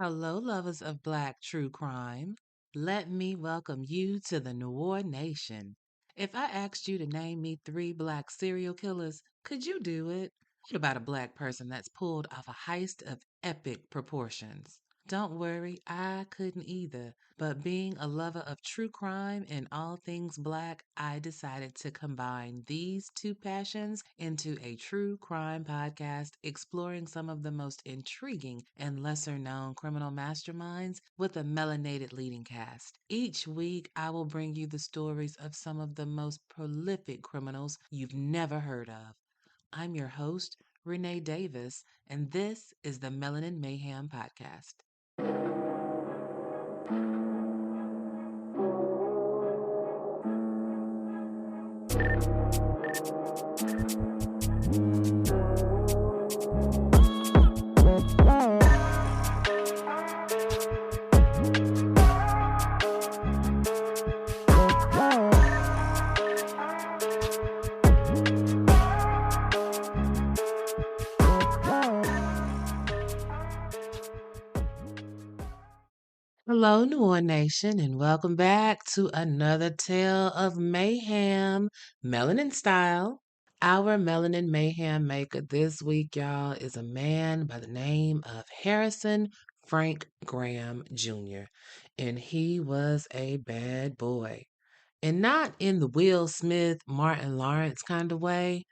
Hello, lovers of Black true crime. Let me welcome you to the Noir Nation. If I asked you to name me three Black serial killers, could you do it? What about a Black person that's pulled off a heist of epic proportions? Don't worry, I couldn't either. But being a lover of true crime and all things Black, I decided to combine these two passions into a true crime podcast exploring some of the most intriguing and lesser known criminal masterminds with a melanated leading cast. Each week, I will bring you the stories of some of the most prolific criminals you've never heard of. I'm your host, Renee Davis, and this is the Melanin Mayhem Podcast. Hello, Noir Nation, and welcome back to another tale of mayhem, melanin style. Our melanin mayhem maker this week, y'all, is a man by the name of Harrison Frank Graham Jr., and he was a bad boy. And not in the Will Smith, Martin Lawrence kind of way.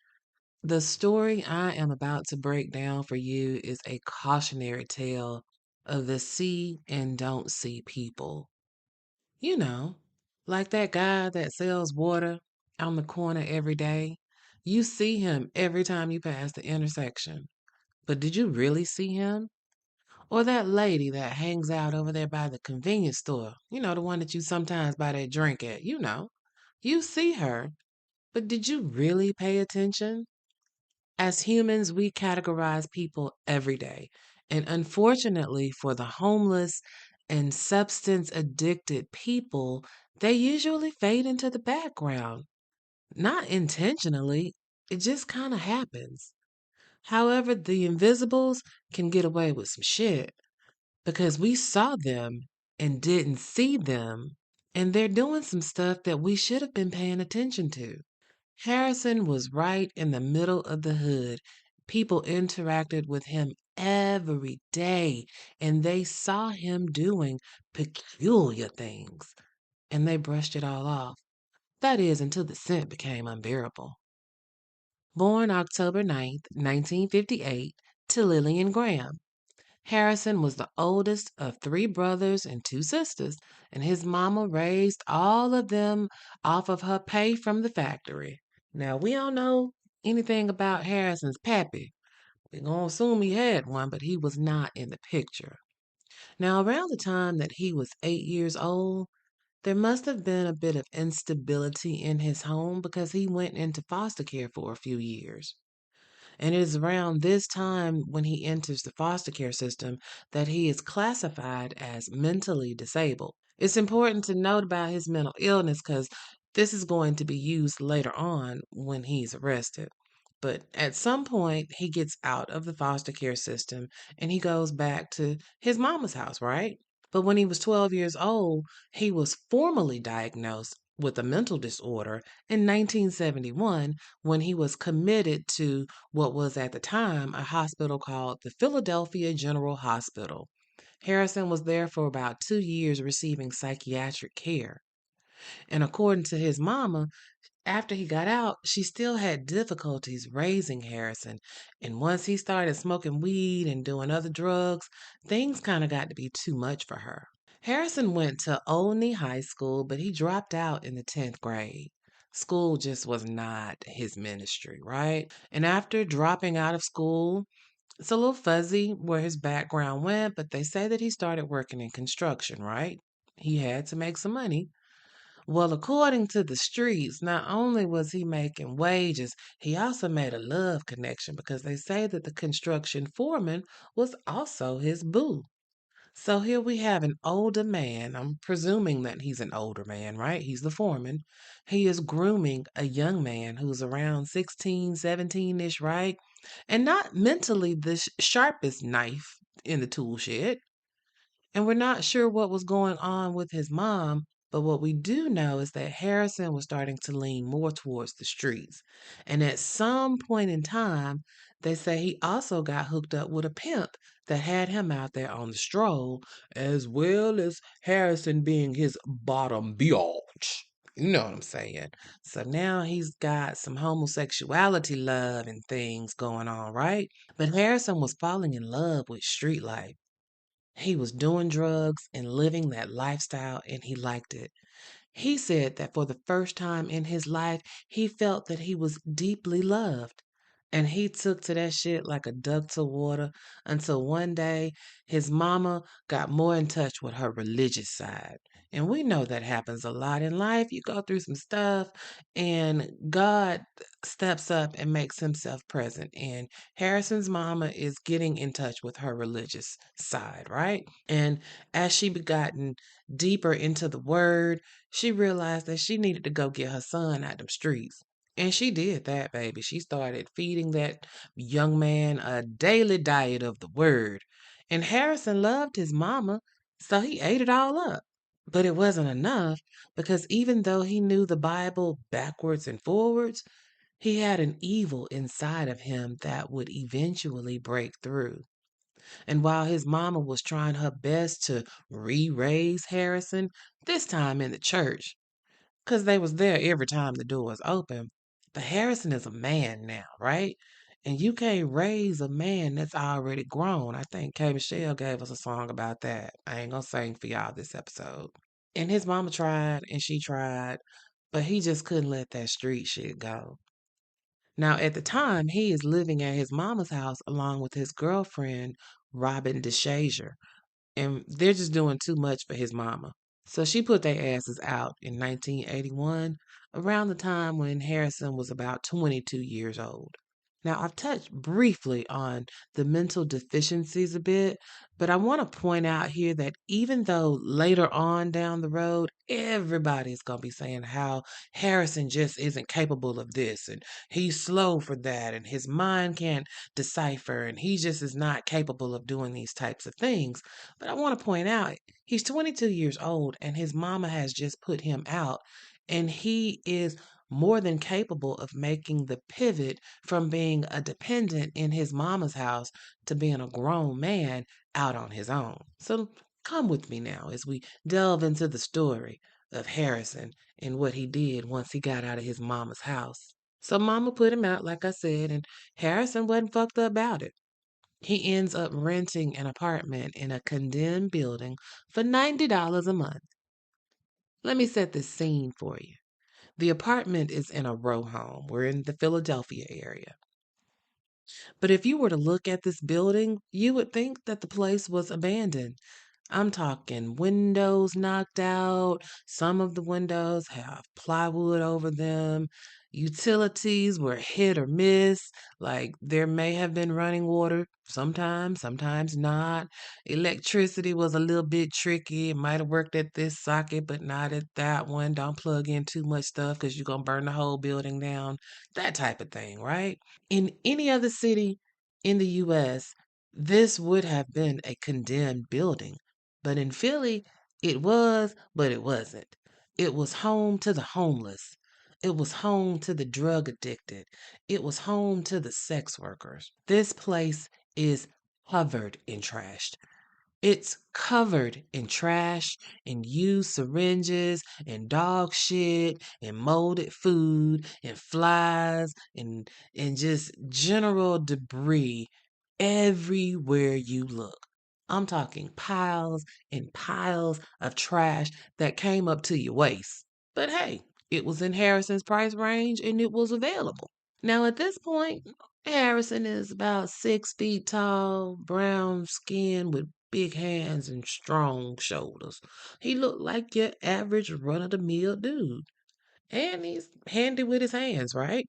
The story I am about to break down for you is a cautionary tale of the see and don't see people. You know, like that guy that sells water on the corner every day. You see him every time you pass the intersection. But did you really see him? Or that lady that hangs out over there by the convenience store. The one that you sometimes buy that drink at. You see her. But did you really pay attention? As humans, we categorize people every day. And unfortunately, for the homeless and substance addicted people, they usually fade into the background. Not intentionally, it just kind of happens. However, the invisibles can get away with some shit because we saw them and didn't see them, and they're doing some stuff that we should have been paying attention to. Harrison was right in the middle of the hood. People interacted with him every day, and they saw him doing peculiar things, and they brushed it all off. That is, until the scent became unbearable. Born October 9th, 1958, to Lillian Graham, Harrison was the oldest of three brothers and two sisters, and his mama raised all of them off of her pay from the factory. Now, we don't know anything about Harrison's pappy. We're going to assume he had one, but he was not in the picture. Now, around the time that he was 8 years old, there must have been a bit of instability in his home because he went into foster care for a few years. And it is around this time when he enters the foster care system that he is classified as mentally disabled. It's important to note about his mental illness because this is going to be used later on when he's arrested. But at some point, he gets out of the foster care system and he goes back to his mama's house, right? But when he was 12 years old, he was formally diagnosed with a mental disorder in 1971 when he was committed to what was at the time a hospital called the Philadelphia General Hospital. Harrison was there for about 2 years receiving psychiatric care. And according to his mama, after he got out, she still had difficulties raising Harrison. And once he started smoking weed and doing other drugs, things kind of got to be too much for her. Harrison went to Olney High School, but he dropped out in the 10th grade. School just was not his ministry, right? And after dropping out of school, it's a little fuzzy where his background went, but they say that he started working in construction, right? He had to make some money. Well, according to the streets, not only was he making wages, he also made a love connection because they say that the construction foreman was also his boo. So here we have an older man. I'm presuming that he's an older man, right? He's the foreman. He is grooming a young man who's around 16, 17-ish, right? And not mentally the sharpest knife in the tool shed. And we're not sure what was going on with his mom, but what we do know is that Harrison was starting to lean more towards the streets. And at some point in time, they say he also got hooked up with a pimp that had him out there on the stroll, as well as Harrison being his bottom biatch. You know what I'm saying? So now he's got some homosexuality love and things going on, right? But Harrison was falling in love with street life. He was doing drugs and living that lifestyle, and he liked it. He said that for the first time in his life, he felt that he was deeply loved. And he took to that shit like a duck to water until one day his mama got more in touch with her religious side. And we know that happens a lot in life. You go through some stuff, and God steps up and makes himself present. And Harrison's mama is getting in touch with her religious side, right? And as she gotten deeper into the word, she realized that she needed to go get her son out them streets. And she did that, baby. She started feeding that young man a daily diet of the word. And Harrison loved his mama, so he ate it all up. But it wasn't enough because even though he knew the Bible backwards and forwards, he had an evil inside of him that would eventually break through. And while his mama was trying her best to re-raise Harrison, this time in the church, 'cause they was there every time the door was open, but Harrison is a man now, right? And you can't raise a man that's already grown. I think K. Michelle gave us a song about that. I ain't gonna sing for y'all this episode. And his mama tried and she tried, but he just couldn't let that street shit go. Now, at the time, he is living at his mama's house along with his girlfriend, Robin DeShazier, and they're just doing too much for his mama. So she put their asses out in 1981, around the time when Harrison was about 22 years old. Now, I've touched briefly on the mental deficiencies a bit, but I want to point out here that even though later on down the road, everybody's going to be saying how Harrison just isn't capable of this and he's slow for that and his mind can't decipher and he just is not capable of doing these types of things. But I want to point out he's 22 years old and his mama has just put him out, and he is more than capable of making the pivot from being a dependent in his mama's house to being a grown man out on his own. So come with me now as we delve into the story of Harrison and what he did once he got out of his mama's house. So mama put him out, like I said, and Harrison wasn't fucked up about it. He ends up renting an apartment in a condemned building for $90 a month. Let me set this scene for you. The apartment is in a row home. We're in the Philadelphia area. But if you were to look at this building, you would think that the place was abandoned. I'm talking windows knocked out. Some of the windows have plywood over them. Utilities were hit or miss. Like there may have been running water sometimes, sometimes not. Electricity was a little bit tricky. It might have worked at this socket, but not at that one. Don't plug in too much stuff because you're going to burn the whole building down. That type of thing, right? In any other city in the US, this would have been a condemned building. But in Philly, it was, but it wasn't. It was home to the homeless. It was home to the drug addicted. It was home to the sex workers. This place is covered in trash. It's covered in trash and used syringes and dog shit and molded food and flies and just general debris everywhere you look. I'm talking piles and piles of trash that came up to your waist. But hey, it was in Harrison's price range and it was available. Now, at this point, Harrison is about 6 feet tall, brown skin with big hands and strong shoulders. He looked like your average run of the mill dude. And he's handy with his hands, right?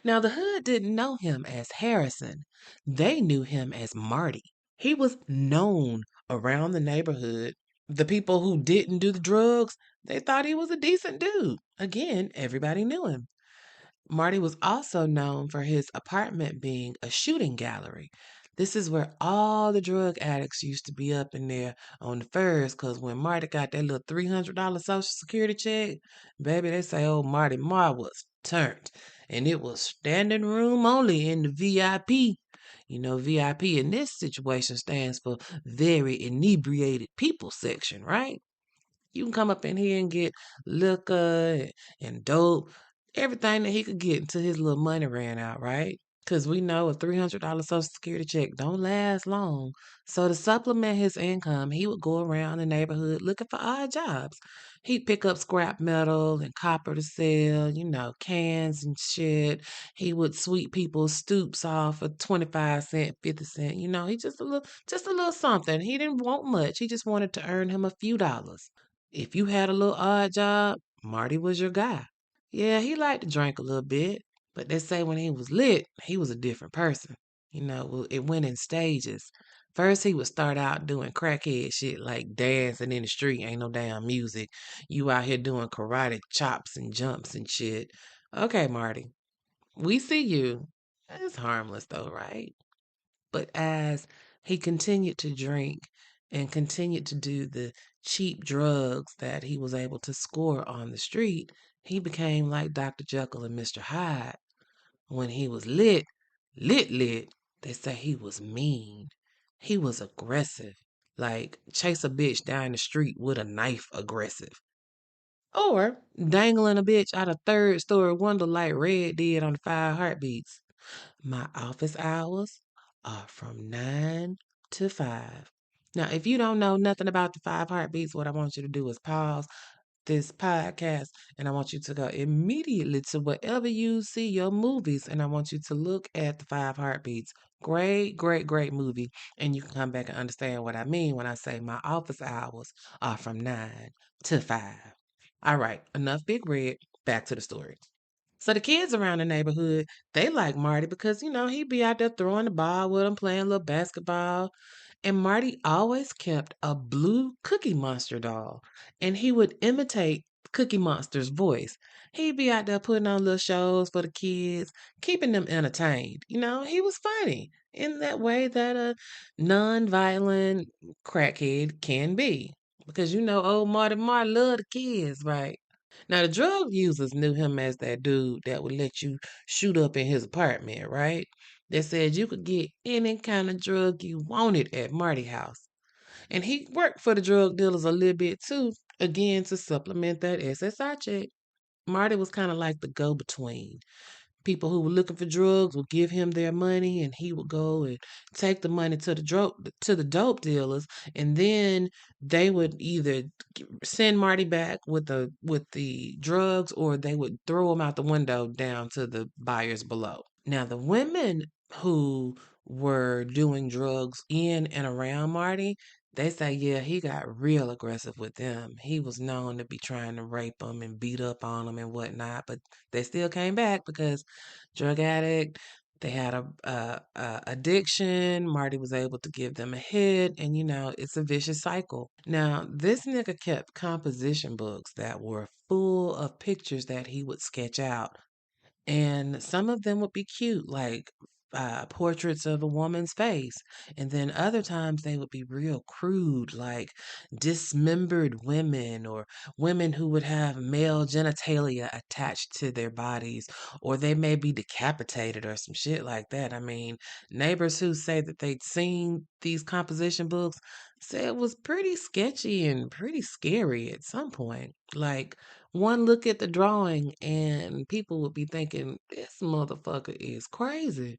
Now, the hood didn't know him as Harrison, they knew him as Marty. He was known around the neighborhood. The people who didn't do the drugs, they thought he was a decent dude. Again, everybody knew him. Marty was also known for his apartment being a shooting gallery. This is where all the drug addicts used to be up in there on the first, cause when Marty got that little $300 Social Security check, baby, they say old Marty Marr was turned. And it was standing room only in the VIP. You know, VIP in this situation stands for very inebriated people section, right? You can come up in here and get liquor and dope, everything that he could get until his little money ran out, right? Because we know a $300 Social Security check don't last long. So to supplement his income, he would go around the neighborhood looking for odd jobs. He'd pick up scrap metal and copper to sell, you know, cans and shit. He would sweep people's stoops off for 25 cents, 50 cents. You know, he just a little something. He didn't want much. He just wanted to earn him a few dollars. If you had a little odd job, Marty was your guy. Yeah, he liked to drink a little bit, but they say when he was lit, he was a different person. You know, well, it went in stages. First, he would start out doing crackhead shit like dancing in the street, ain't no damn music. You out here doing karate chops and jumps and shit. Okay, Marty, we see you. It's harmless though, right? But as he continued to drink and continued to do the cheap drugs that he was able to score on the street, he became like Dr. Jekyll and Mr. Hyde. When he was lit, they say he was mean. He was aggressive. Like chase a bitch down the street with a knife aggressive. Or dangling a bitch out a third story window like Red did on the Five Heartbeats. My office hours are from 9 to 5. Now, if you don't know nothing about the Five Heartbeats, what I want you to do is pause this podcast and I want you to go immediately to wherever you see your movies and I want you to look at the Five Heartbeats. Great, great, great movie. And you can come back and understand what I mean when I say my office hours are from 9 to 5. All right, enough big red. Back to the story. So the kids around the neighborhood, they like Marty because, you know, he'd be out there throwing the ball with them, playing a little basketball. And Marty always kept a blue Cookie Monster doll. And he would imitate Cookie Monster's voice. He'd be out there putting on little shows for the kids, keeping them entertained. You know, he was funny in that way that a non-violent crackhead can be. Because you know, old Marty Marty loved the kids, right? Now, the drug users knew him as that dude that would let you shoot up in his apartment, right? That said you could get any kind of drug you wanted at Marty House. And he worked for the drug dealers a little bit too, again to supplement that SSI check. Marty was kind of like the go between. People who were looking for drugs would give him their money and he would go and take the money to the dope dealers and then they would either send Marty back with the drugs or they would throw him out the window down to the buyers below. Now the women who were doing drugs in and around Marty, they say, yeah, he got real aggressive with them. He was known to be trying to rape them and beat up on them and whatnot, but they still came back because drug addict. They had a addiction. Marty was able to give them a hit, and you know it's a vicious cycle. Now this nigga kept composition books that were full of pictures that he would sketch out and some of them would be cute, like portraits of a woman's face. And then other times they would be real crude, like dismembered women or women who would have male genitalia attached to their bodies, or they may be decapitated or some shit like that. I mean, neighbors who say that they'd seen these composition books say it was pretty sketchy and pretty scary at some point. Like, one look at the drawing and people would be thinking, this motherfucker is crazy.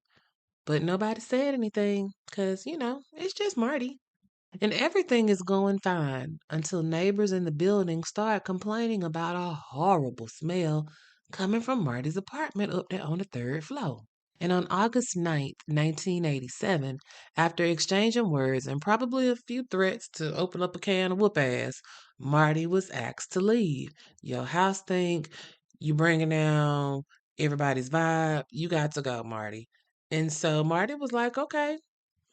But nobody said anything because, you know, it's just Marty. And everything is going fine until neighbors in the building start complaining about a horrible smell coming from Marty's apartment up there on the third floor. And on August 9th, 1987, after exchanging words and probably a few threats to open up a can of whoop ass, Marty was asked to leave. Your house think you bringing down everybody's vibe. You got to go, Marty. And so Marty was like, okay,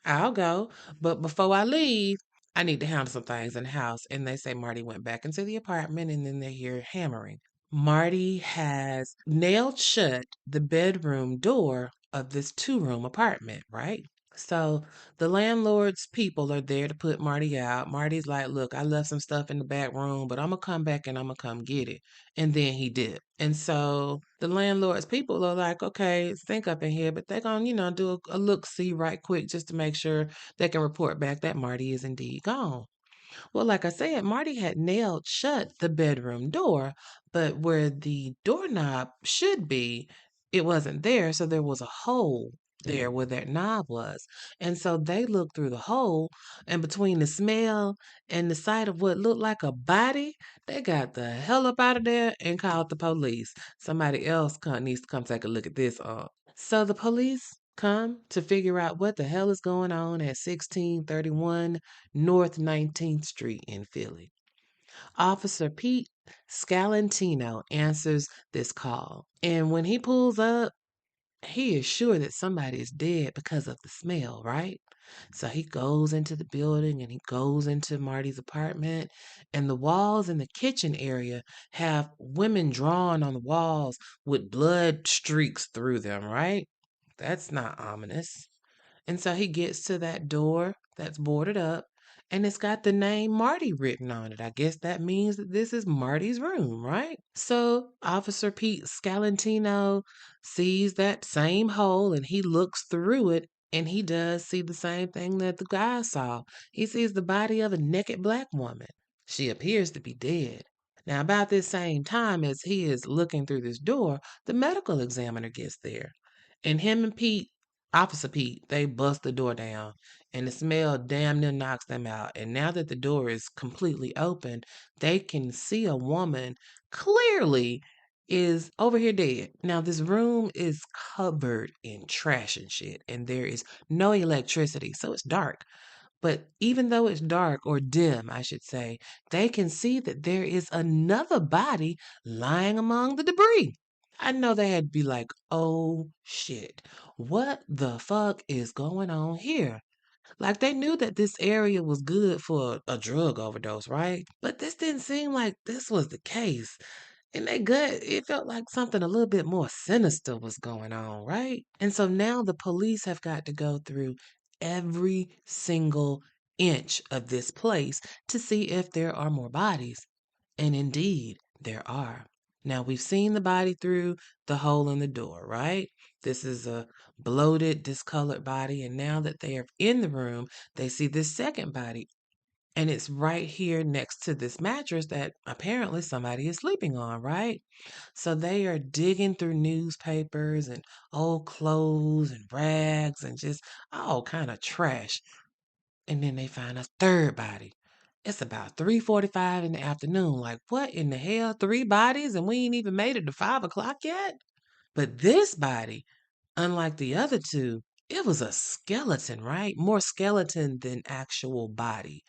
I'll go. But before I leave, I need to handle some things in the house. And they say Marty went back into the apartment and then they hear hammering. Marty has nailed shut the bedroom door of this two-room apartment, right? So the landlord's people are there to put Marty out. Marty's like, look, I left some stuff in the back room, but I'm going to come back and I'm going to come get it. And then he did. And so the landlord's people are like, okay, stink up in here, but they're going to, do a look see right quick just to make sure they can report back that Marty is indeed gone. Well, like I said, Marty had nailed shut the bedroom door, but where the doorknob should be, it wasn't there. So there was a hole there where that knob was. And so they looked through the hole, and between the smell and the sight of what looked like a body, they got the hell up out of there and called the police. Somebody else needs to come take a look at this. So the police come to figure out what the hell is going on at 1631 North 19th Street in Philly. Officer Pete Scalantino answers this call. And when he pulls up, he is sure that somebody is dead because of the smell, right? So he goes into the building and he goes into Marty's apartment, and the walls in the kitchen area have women drawn on the walls with blood streaks through them, right? That's not ominous. And so he gets to that door that's boarded up, and it's got the name Marty written on it. I guess that means that this is Marty's room, right? So Officer Pete Scalantino sees that same hole and he looks through it, and he does see the same thing that the guy saw. He sees the body of a naked black woman. She appears to be dead. Now, about this same time as he is looking through this door, the medical examiner gets there. And him and Pete, Officer Pete, they bust the door down, and the smell damn near knocks them out. And now that the door is completely open, they can see a woman clearly is over here dead. Now, this room is covered in trash and shit, and there is no electricity, so it's dark. But even though it's dark or dim, I should say, they can see that there is another body lying among the debris. I know they had to be like, oh shit, what the fuck is going on here? Like they knew that this area was good for a drug overdose, right? But this didn't seem like this was the case. In their gut, it felt like something a little bit more sinister was going on, right? And so now the police have got to go through every single inch of this place to see if there are more bodies. And indeed, there are. Now, we've seen the body through the hole in the door, right? This is a bloated, discolored body. And now that they are in the room, they see this second body, and it's right here next to this mattress that apparently somebody is sleeping on, right? So they are digging through newspapers and old clothes and rags and just all kind of trash. And then they find a third body. It's about 3:45 in the afternoon. Like, what in the hell? Three bodies and we ain't even made it to 5 o'clock yet? But this body, unlike the other two, it was a skeleton, right? More skeleton than actual body.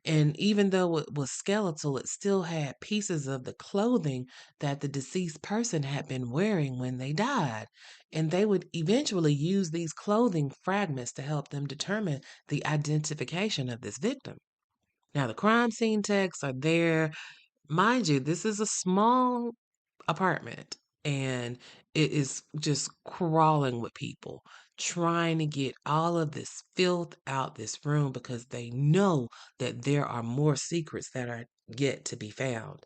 And even though it was skeletal, it still had pieces of the clothing that the deceased person had been wearing when they died. And they would eventually use these clothing fragments to help them determine the identification of this victim. Now, the crime scene techs are there. Mind you, this is a small apartment, and it is just crawling with people trying to get all of this filth out this room because they know that there are more secrets that are yet to be found.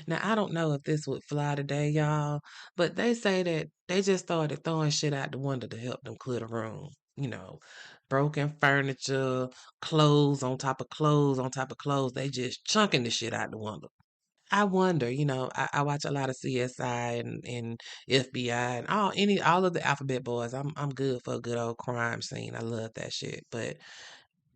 Now, I don't know if this would fly today, y'all, but they say that they just started throwing shit out the window to help them clear the room. Broken furniture, clothes on top of clothes on top of clothes. They just chunking the shit out the window. I wonder, I watch a lot of CSI and FBI and all of the alphabet boys. I'm good for a good old crime scene. I love that shit. But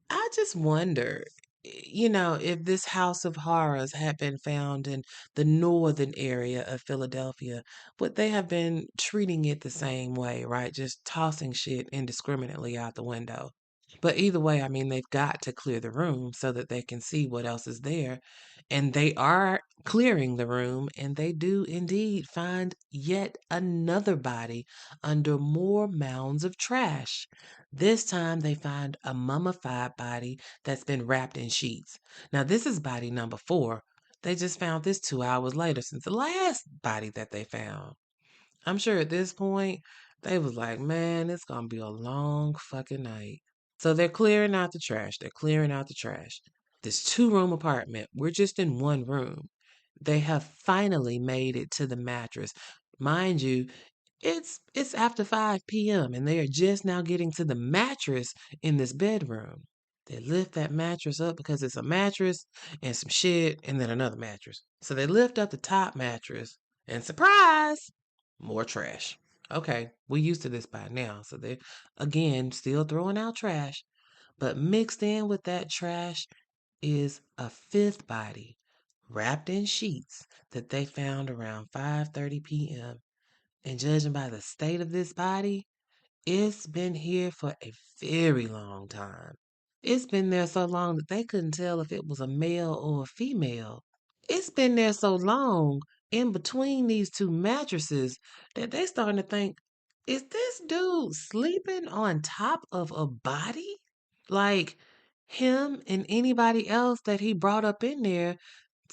I just wonder, if this house of horrors had been found in the northern area of Philadelphia, would they have been treating it the same way, right? Just tossing shit indiscriminately out the window. But either way, I mean, they've got to clear the room so that they can see what else is there. And they are clearing the room, and they do indeed find yet another body under more mounds of trash. This time they find a mummified body that's been wrapped in sheets. Now, this is body number 4. They just found this 2 hours later since the last body that they found. I'm sure at this point, They was like, man, it's gonna be a long fucking night. So they're clearing out the trash. They're clearing out the trash. This 2-room apartment. We're just in one room. They have finally made it to the mattress. Mind you, it's after 5 p.m. and they are just now getting to the mattress in this bedroom. They lift that mattress up because it's a mattress and some shit and then another mattress. So they lift up the top mattress and surprise, more trash. Okay, we used to this by now. So they're again still throwing out trash. But mixed in with that trash is a fifth body wrapped in sheets that they found around 5:30 p.m. And judging by the state of this body, it's been here for a very long time. It's been there so long that they couldn't tell if it was a male or a female. It's been there so long in between these two mattresses that they starting to think, is this dude sleeping on top of a body? Like him and anybody else that he brought up in there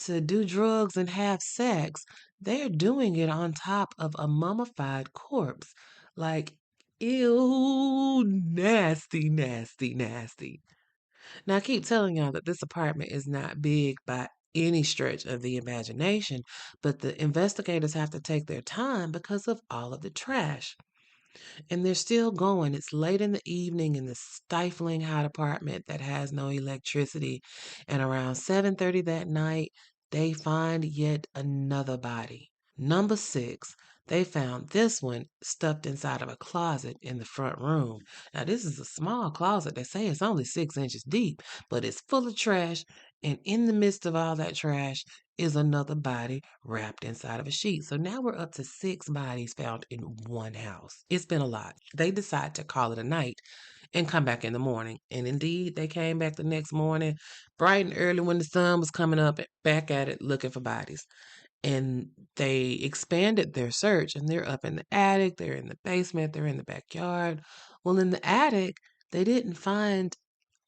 to do drugs and have sex, they're doing it on top of a mummified corpse. Like, ew, nasty, nasty, nasty. Now, I keep telling y'all that this apartment is not big by any stretch of the imagination, but the investigators have to take their time because of all of the trash. And they're still going. It's late in the evening in this stifling hot apartment that has no electricity. And around 7:30 that night, they find yet another body. Number 6, they found this one stuffed inside of a closet in the front room. Now, this is a small closet. They say it's only 6 inches deep, but it's full of trash. And in the midst of all that trash is another body wrapped inside of a sheet. So now we're up to 6 bodies found in one house. It's been a lot. They decide to call it a night and come back in the morning. And indeed, they came back the next morning, bright and early when the sun was coming up, back at it looking for bodies. And they expanded their search and they're up in the attic, they're in the basement, they're in the backyard. Well, in the attic, they didn't find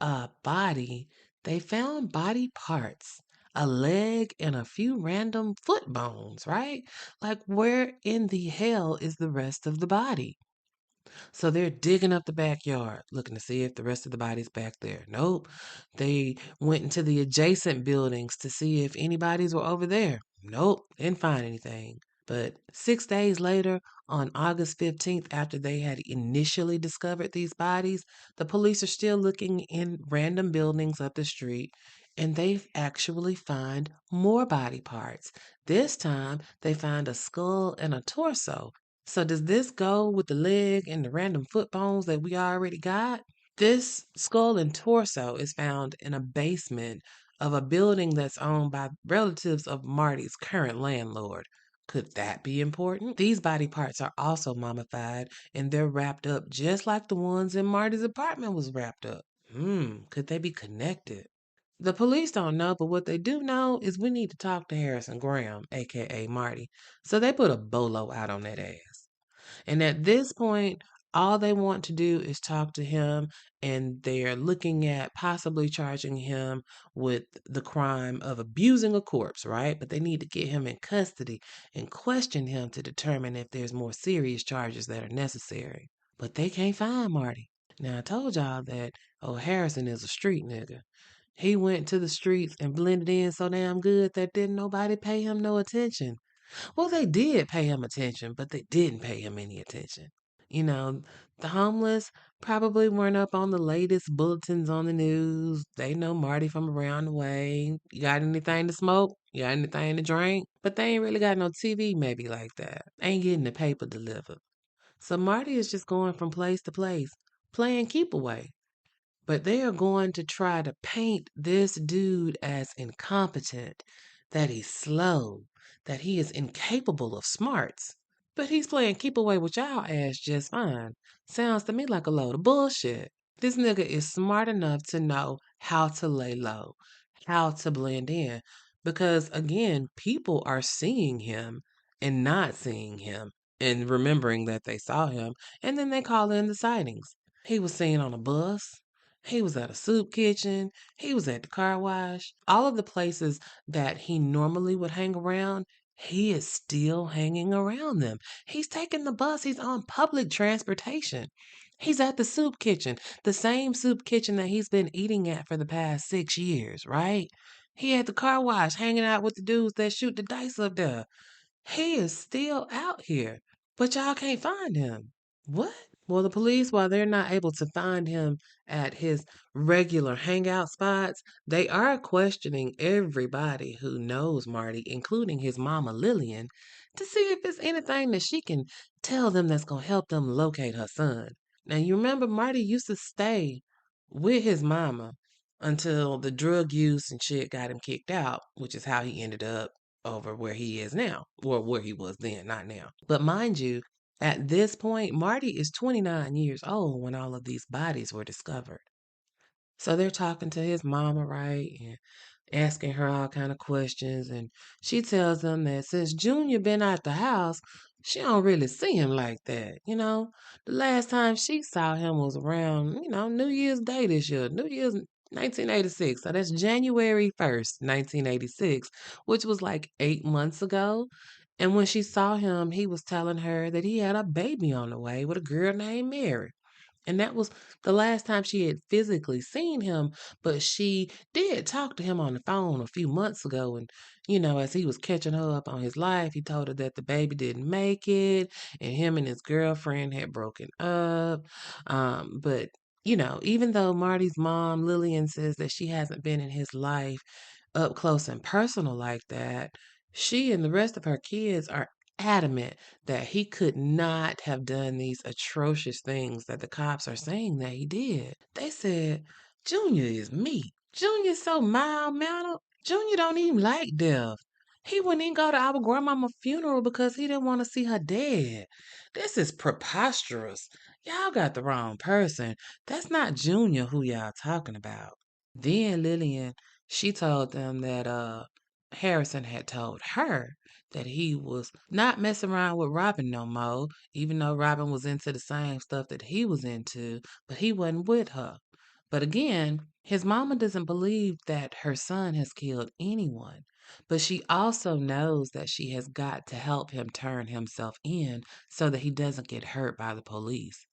a body. They found body parts, a leg and a few random foot bones, right? Like, where in the hell is the rest of the body? So they're digging up the backyard, looking to see if the rest of the body's back there. Nope. They went into the adjacent buildings to see if anybody's were over there. Nope, didn't find anything. But 6 days later, on August 15th, after they had initially discovered these bodies, the police are still looking in random buildings up the street, and they actually find more body parts. This time, they find a skull and a torso. So does this go with the leg and the random foot bones that we already got? This skull and torso is found in a basement of a building that's owned by relatives of Marty's current landlord. Could that be important? These body parts are also mummified and they're wrapped up just like the ones in Marty's apartment was wrapped up. Could they be connected? The police don't know, but what they do know is we need to talk to Harrison Graham, aka Marty. So they put a bolo out on that ass. And at this point, all they want to do is talk to him, and they're looking at possibly charging him with the crime of abusing a corpse, right? But they need to get him in custody and question him to determine if there's more serious charges that are necessary. But they can't find Marty. Now, I told y'all that Harrison is a street nigga. He went to the streets and blended in so damn good that didn't nobody pay him no attention. Well, they did pay him attention, but they didn't pay him any attention. You know, the homeless probably weren't up on the latest bulletins on the news. They know Marty from around the way. You got anything to smoke? You got anything to drink? But they ain't really got no TV maybe like that. Ain't getting the paper delivered. So Marty is just going from place to place, playing keep away. But they are going to try to paint this dude as incompetent, that he's slow, that he is incapable of smarts. But he's playing keep away with y'all ass just fine. Sounds to me like a load of bullshit. This nigga is smart enough to know how to lay low, how to blend in. Because again, people are seeing him and not seeing him and remembering that they saw him, and then they call in the sightings. He was seen on a bus. He was at a soup kitchen. He was at the car wash. All of the places that he normally would hang around, he is still hanging around them. He's taking the bus, he's on public transportation. He's at the soup kitchen, the same soup kitchen that he's been eating at for the past 6 years, right? He at the car wash hanging out with the dudes that shoot the dice up there. He is still out here, but y'all can't find him. What? Well, the police, while they're not able to find him at his regular hangout spots, they are questioning everybody who knows Marty, including his mama Lillian, to see if there's anything that she can tell them that's going to help them locate her son. Now, you remember Marty used to stay with his mama until the drug use and shit got him kicked out, which is how he ended up over where he is now, or where he was then, not now. But mind you, at this point, Marty is 29 years old when all of these bodies were discovered. So they're talking to his mama, right? And asking her all kind of questions, and she tells them that since Junior been out the house, she don't really see him like that. The last time she saw him was around, New Year's Day this year, New Year's 1986. So that's January 1st, 1986, which was like 8 months ago. And when she saw him, he was telling her that he had a baby on the way with a girl named Mary. And that was the last time she had physically seen him, but she did talk to him on the phone a few months ago. And, as he was catching her up on his life, he told her that the baby didn't make it and him and his girlfriend had broken up. But, even though Marty's mom, Lillian, says that she hasn't been in his life up close and personal like that, she and the rest of her kids are adamant that he could not have done these atrocious things that the cops are saying that he did. They said, Junior is meek. Junior's so mild-mannered. Junior don't even like death. He wouldn't even go to our grandmama's funeral because he didn't want to see her dead. This is preposterous. Y'all got the wrong person. That's not Junior who y'all talking about. Then Lillian, she told them that Harrison had told her that he was not messing around with Robin no more, even though Robin was into the same stuff that he was into, but he wasn't with her. But again, his mama doesn't believe that her son has killed anyone, but she also knows that she has got to help him turn himself in so that he doesn't get hurt by the police.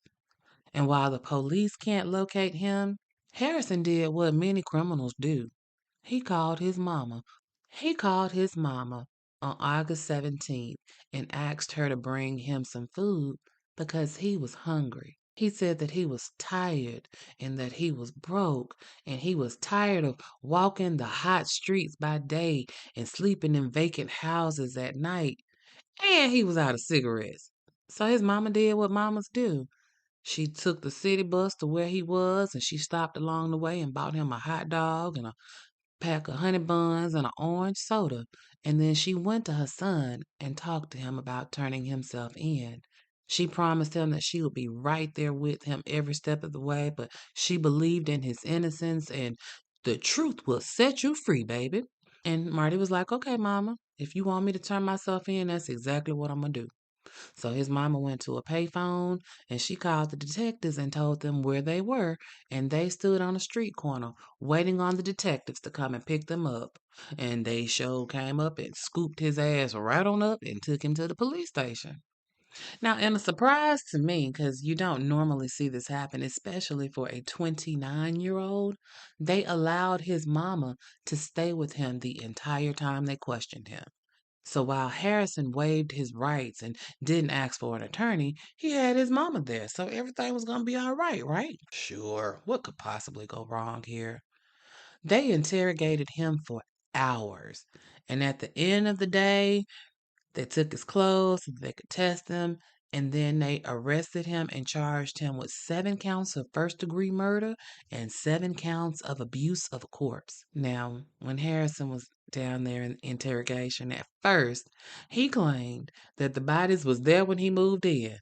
And while the police can't locate him, Harrison did what many criminals do. He called his mama. He called his mama on August 17th and asked her to bring him some food because he was hungry. He said that he was tired and that he was broke and he was tired of walking the hot streets by day and sleeping in vacant houses at night. And he was out of cigarettes. So his mama did what mamas do. She took the city bus to where he was and she stopped along the way and bought him a hot dog and a pack of honey buns and an orange soda. And then she went to her son and talked to him about turning himself in. She promised him that she would be right there with him every step of the way, but she believed in his innocence and the truth will set you free, baby. And Marty was like, okay, mama, if you want me to turn myself in, that's exactly what I'm going to do. So his mama went to a payphone and she called the detectives and told them where they were. And they stood on a street corner waiting on the detectives to come and pick them up. And they sure came up and scooped his ass right on up and took him to the police station. Now, and a surprise to me, because you don't normally see this happen, especially for a 29-year-old, they allowed his mama to stay with him the entire time they questioned him. So while Harrison waived his rights and didn't ask for an attorney, he had his mama there, so everything was going to be all right, right? Sure, what could possibly go wrong here? They interrogated him for hours, and at the end of the day, they took his clothes so they could test him, and then they arrested him and charged him with 7 counts of first-degree murder and 7 counts of abuse of a corpse. Now, when Harrison was down there in interrogation at first, he claimed that the bodies was there when he moved in.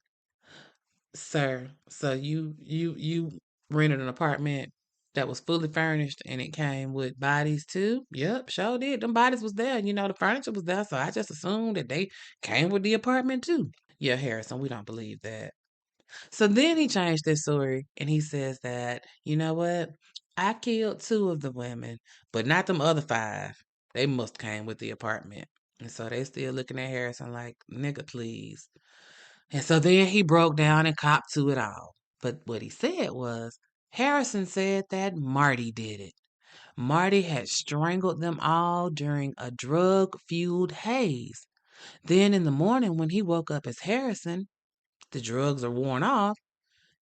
Sir, so you rented an apartment that was fully furnished and it came with bodies too? Yep, sure did. Them bodies was there. The furniture was there, so I just assumed that they came with the apartment too. Yeah, Harrison, we don't believe that. So then he changed his story and he says that, you know what? I killed 2 of the women, but not them other 5. They must came with the apartment. And so they still looking at Harrison like, nigga, please. And so then he broke down and copped to it all. But what he said was, Harrison said that Marty did it. Marty had strangled them all during a drug fueled haze. Then in the morning, when he woke up as Harrison, the drugs are worn off,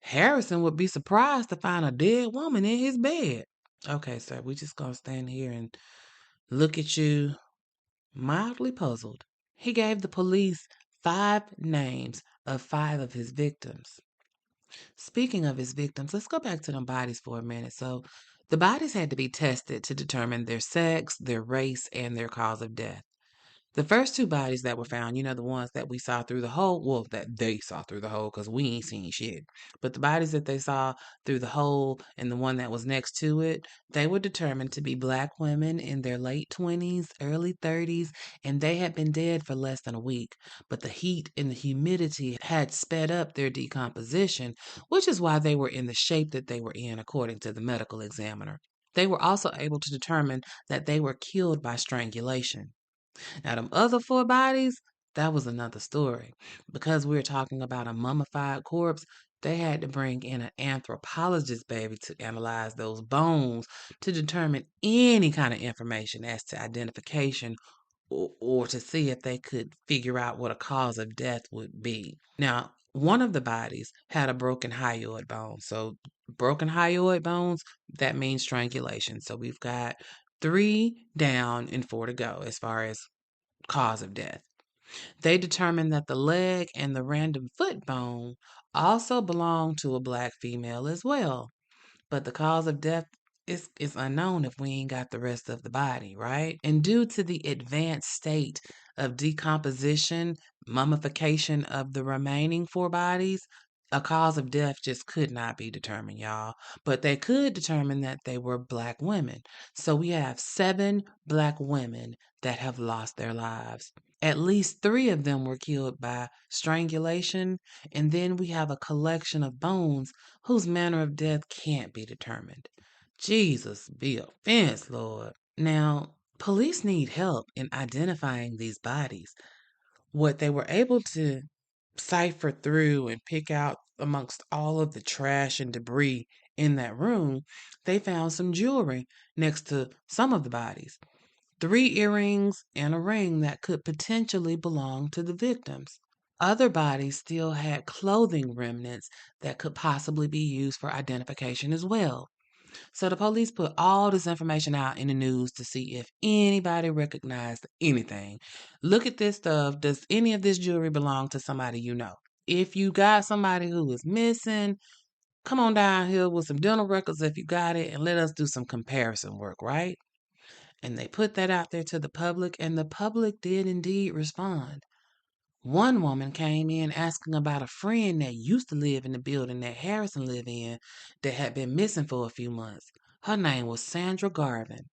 Harrison would be surprised to find a dead woman in his bed. Okay, sir, we just gonna stand here and look at you mildly puzzled. He gave the police 5 names of 5 of his victims. Speaking of his victims, let's go back to them bodies for a minute. So, the bodies had to be tested to determine their sex, their race, and their cause of death. The first 2 bodies that were found, the ones that we saw through the hole, well, that they saw through the hole because we ain't seen shit. But the bodies that they saw through the hole and the one that was next to it, they were determined to be black women in their late 20s, early 30s, and they had been dead for less than a week. But the heat and the humidity had sped up their decomposition, which is why they were in the shape that they were in, according to the medical examiner. They were also able to determine that they were killed by strangulation. Now, them other 4 bodies, that was another story. Because we were talking about a mummified corpse, they had to bring in an anthropologist, baby, to analyze those bones to determine any kind of information as to identification or to see if they could figure out what a cause of death would be. Now, one of the bodies had a broken hyoid bone. So, broken hyoid bones, that means strangulation. So, we've got 3 down and 4 to go as far as cause of death. They determined that the leg and the random foot bone also belonged to a black female as well. But the cause of death is unknown if we ain't got the rest of the body, right? And due to the advanced state of decomposition, mummification of the remaining 4 bodies, a cause of death just could not be determined, y'all. But they could determine that they were black women. So we have 7 black women that have lost their lives. At least 3 of them were killed by strangulation, and then we have a collection of bones whose manner of death can't be determined. Jesus be offense, Lord. Now, police need help in identifying these bodies. What they were able to cipher through and pick out amongst all of the trash and debris in that room, they found some jewelry next to some of the bodies. 3 earrings and a ring that could potentially belong to the victims. Other bodies still had clothing remnants that could possibly be used for identification as well. So the police put all this information out in the news to see if anybody recognized anything. Look at this stuff. Does any of this jewelry belong to somebody you know? If you got somebody who is missing, come on down here with some dental records if you got it and let us do some comparison work, right? And they put that out there to the public, and the public did indeed respond. One woman came in asking about a friend that used to live in the building that Harrison lived in that had been missing for a few months. Her name was Sandra Garvin.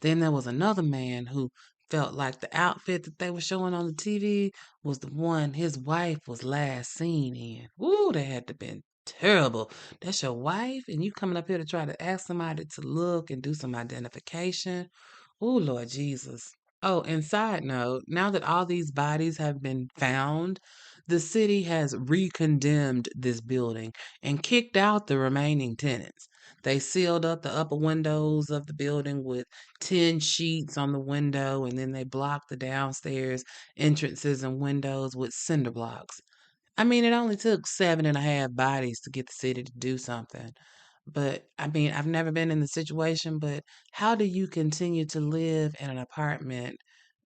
Then there was another man who felt like the outfit that they were showing on the TV was the one his wife was last seen in. Ooh, that had to been terrible. That's your wife, and you coming up here to try to ask somebody to look and do some identification. Ooh, Lord Jesus. Oh, and side note, now that all these bodies have been found, the city has re-condemned this building and kicked out the remaining tenants. They sealed up the upper windows of the building with tin sheets on the window, and then they blocked the downstairs entrances and windows with cinder blocks. I mean, it only took 7.5 bodies to get the city to do something. But I mean, I've never been in the situation, but how do you continue to live in an apartment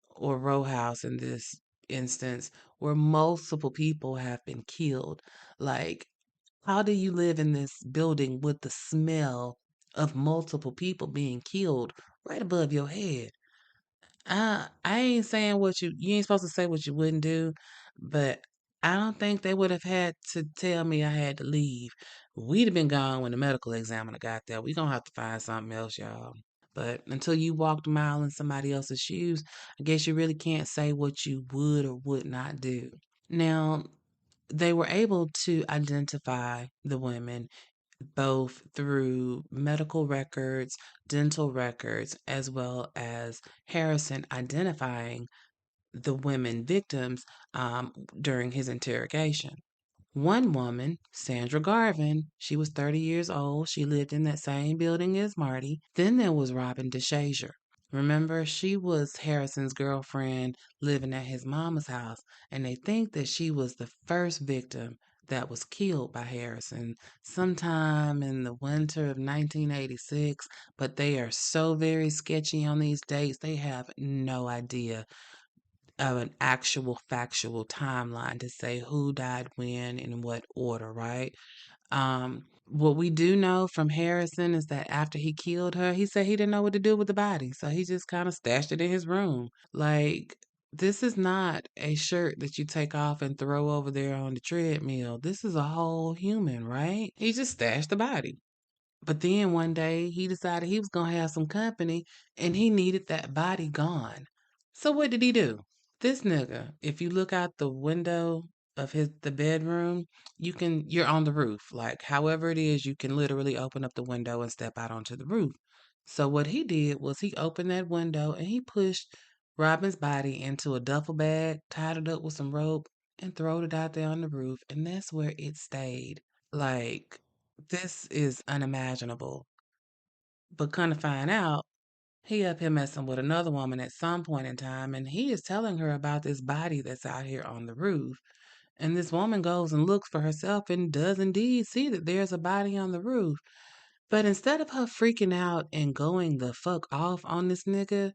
or row house in this instance where multiple people have been killed? Like, how do you live in this building with the smell of multiple people being killed right above your head? I ain't saying you ain't supposed to say what you wouldn't do, but I don't think they would have had to tell me I had to leave. We'd have been gone when the medical examiner got there. We gonna have to find something else, y'all. But until you walked a mile in somebody else's shoes, I guess you really can't say what you would or would not do. Now, they were able to identify the women both through medical records, dental records, as well as Harrison identifying the women victims during his interrogation. One woman, Sandra Garvin, she was 30 years old. She lived in that same building as Marty. Then there was Robin DeShazier. Remember, she was Harrison's girlfriend living at his mama's house, and they think that she was the first victim that was killed by Harrison sometime in the winter of 1986. But they are so very sketchy on these dates, they have no idea of an actual factual timeline to say who died when and in what order, right? What we do know from Harrison is that after he killed her, he said he didn't know what to do with the body, so he just kind of stashed it in his room. Like, this is not a shirt that you take off and throw over there on the treadmill. This is a whole human, right? He just stashed the body. But then one day he decided he was going to have some company and he needed that body gone. So what did he do? This nigga, if you look out the window of the bedroom, you're on the roof. Like however it is, you can literally open up the window and step out onto the roof. So what he did was he opened that window and he pushed Robin's body into a duffel bag, tied it up with some rope, and throwed it out there on the roof, and that's where it stayed. Like, this is unimaginable. But kind of find out, he up here messing with another woman at some point in time, and he is telling her about this body that's out here on the roof. And this woman goes and looks for herself and does indeed see that there's a body on the roof. But instead of her freaking out and going the fuck off on this nigga,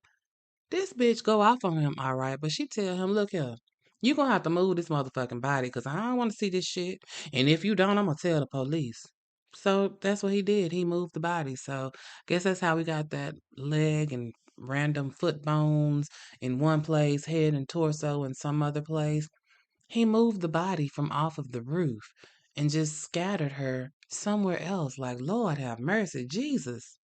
this bitch go off on him, all right, but she tell him, look here, you gonna have to move this motherfucking body because I don't want to see this shit. And if you don't, I'm gonna tell the police. So that's what he did. He moved the body. So guess that's how we got that leg and random foot bones in one place, head and torso in some other place. He moved the body from off of the roof and just scattered her somewhere else. Like, Lord have mercy, Jesus.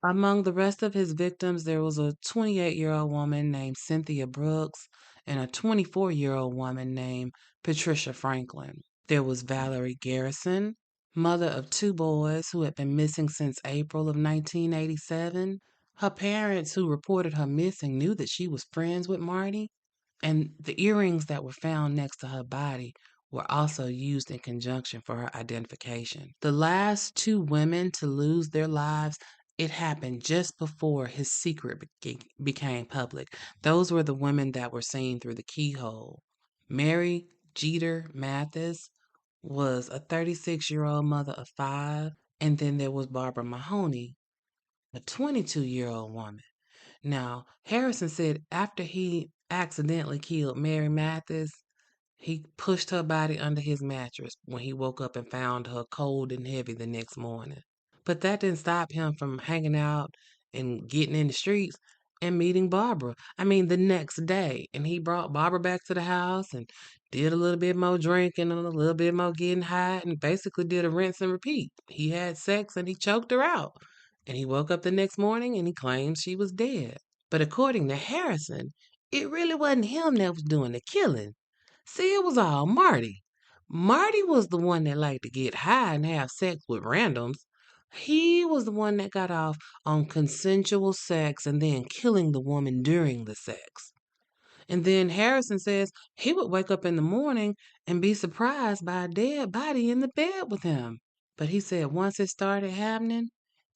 Among the rest of his victims, there was a 28-year-old woman named Cynthia Brooks and a 24-year-old woman named Patricia Franklin. There was Valerie Garrison, mother of two boys who had been missing since April of 1987. Her parents, who reported her missing, knew that she was friends with Marty, and the earrings that were found next to her body were also used in conjunction for her identification. The last two women to lose their lives, it happened just before his secret became public. Those were the women that were seen through the keyhole. Mary Jeter Mathis was a 36-year-old mother of five, and then there was Barbara Mahoney, a 22-year-old woman. Now, Harrison said after he accidentally killed Mary Mathis, he pushed her body under his mattress when he woke up and found her cold and heavy the next morning. But that didn't stop him from hanging out and getting in the streets and meeting Barbara. I mean, the next day. And he brought Barbara back to the house and did a little bit more drinking and a little bit more getting high and basically did a rinse and repeat. He had sex and he choked her out. And he woke up the next morning and he claimed she was dead. But according to Harrison, it really wasn't him that was doing the killing. See, it was all Marty. Marty was the one that liked to get high and have sex with randoms. He was the one that got off on consensual sex and then killing the woman during the sex. And then Harrison says he would wake up in the morning and be surprised by a dead body in the bed with him. But he said once it started happening,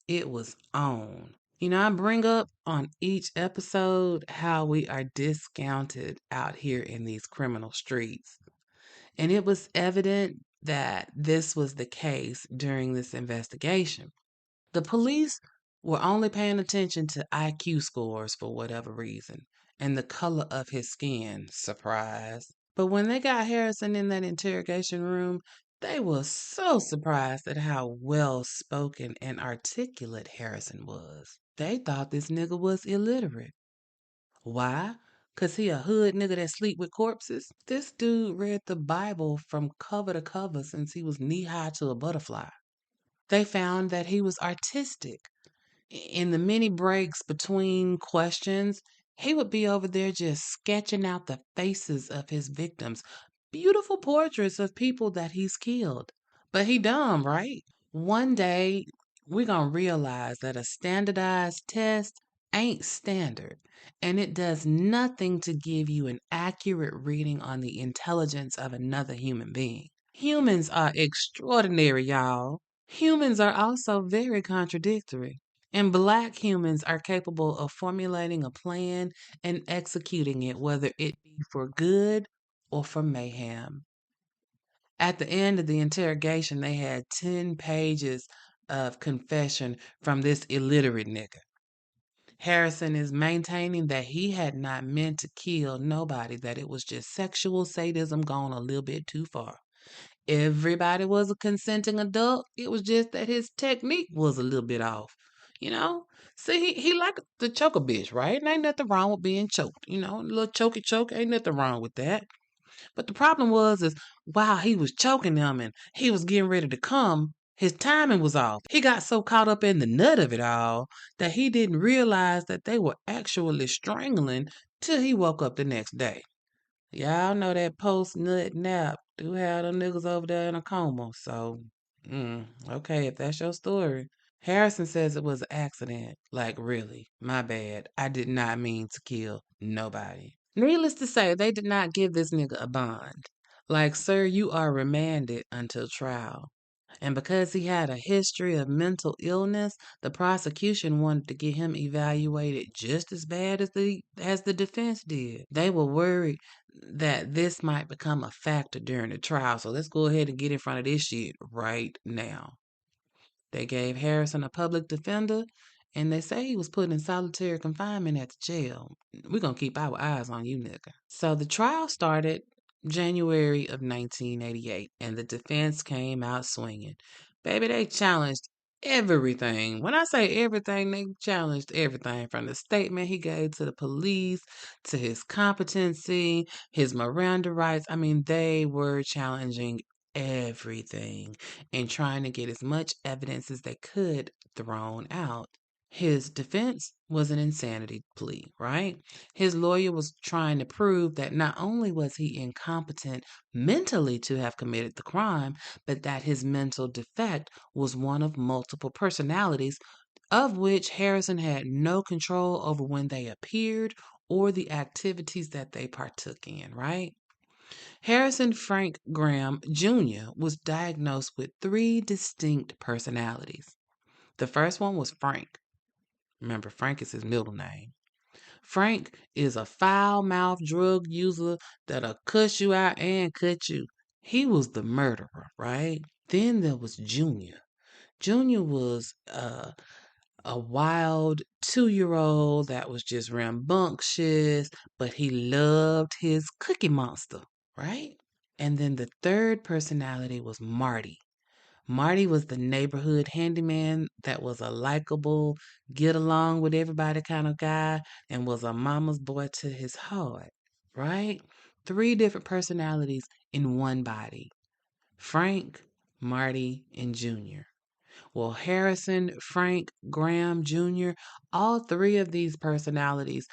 it was on. I bring up on each episode how we are discounted out here in these criminal streets. And it was evident that this was the case during this investigation. The police were only paying attention to IQ scores for whatever reason, and the color of his skin, surprise. But when they got Harrison in that interrogation room, they were so surprised at how well spoken and articulate Harrison was. They thought this nigga was illiterate. Why? 'Cause he a hood nigga that sleep with corpses? This dude read the Bible from cover to cover since he was knee high to a butterfly. They found that he was artistic. In the many breaks between questions, he would be over there just sketching out the faces of his victims. Beautiful portraits of people that he's killed. But he dumb, right? One day, we're going to realize that a standardized test ain't standard, and it does nothing to give you an accurate reading on the intelligence of another human being. Humans are extraordinary, y'all. Humans are also very contradictory. And black humans are capable of formulating a plan and executing it, whether it be for good or for mayhem. At the end of the interrogation, they had 10 pages of confession from this illiterate nigga. Harrison is maintaining that he had not meant to kill nobody, that it was just sexual sadism gone a little bit too far. Everybody was a consenting adult. It was just that his technique was a little bit off. You know? See, he like to choke a bitch, right? And ain't nothing wrong with being choked. A little chokey choke, ain't nothing wrong with that. But the problem is while he was choking them and he was getting ready to come, his timing was off. He got so caught up in the nut of it all that he didn't realize that they were actually strangling till he woke up the next day. Y'all know that post nut nap do have them niggas over there in a coma. So, okay, if that's your story. Harrison says it was an accident. Like, really, my bad. I did not mean to kill nobody. Needless to say, they did not give this nigga a bond. Like, sir, you are remanded until trial. And because he had a history of mental illness, the prosecution wanted to get him evaluated just as bad as the defense did. They were worried that this might become a factor during the trial. So let's go ahead and get in front of this shit right now. They gave Harrison a public defender, and they say he was put in solitary confinement at the jail. We're going to keep our eyes on you, nigga. So the trial started January of 1988, and the defense came out swinging. Baby, they challenged everything. When I say everything, they challenged everything from the statement he gave to the police to his competency, his Miranda rights. I mean, they were challenging everything and trying to get as much evidence as they could thrown out. His defense was an insanity plea, right? His lawyer was trying to prove that not only was he incompetent mentally to have committed the crime, but that his mental defect was one of multiple personalities, of which Harrison had no control over when they appeared or the activities that they partook in, right? Harrison Frank Graham Jr. was diagnosed with three distinct personalities. The first one was Frank. Remember, Frank is his middle name. Frank is a foul-mouthed drug user that'll cuss you out and cut you. He was the murderer, right? Then there was Junior. Junior was a wild 2-year-old that was just rambunctious, but he loved his Cookie Monster, right? And then the third personality was Marty. Marty was the neighborhood handyman that was a likable, get along with everybody kind of guy and was a mama's boy to his heart, right? Three different personalities in one body: Frank, Marty, and Junior. Well, Harrison, Frank, Graham Jr., all three of these personalities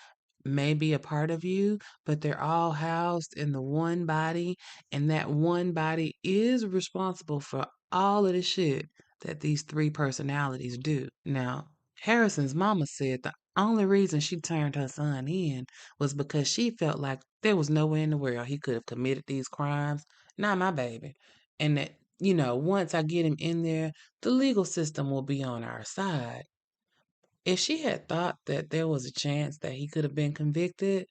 may be a part of you, but they're all housed in the one body, and that one body is responsible for all of the shit that these three personalities do. Now, Harrison's mama said the only reason she turned her son in was because she felt like there was nowhere in the world he could have committed these crimes. Not my baby. And that, once I get him in there, the legal system will be on our side. If she had thought that there was a chance that he could have been convicted,